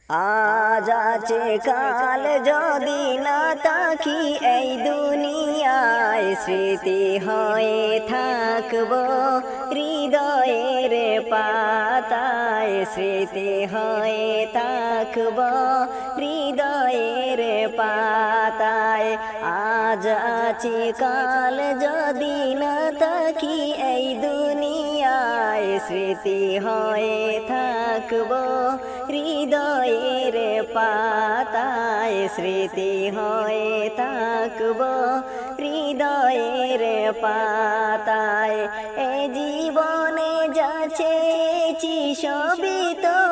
আজ আছে কাল যদি না তাকি এই দুনিয়ায় স্মৃতি হয়ে থাকবো হৃদয়ের পাতায় স্মৃতি হয়ে থাকবো হৃদয়ের পাতায় আজ আছে কাল যদি না তাকি এই দুনিয়ায় স্মৃতি হয়ে থাকবো হৃদয়ের পাতায় স্মৃতি হয়ে থাকবো হৃদয়ের পাতায় এ জীবনে যা চেয়েছি সবই তো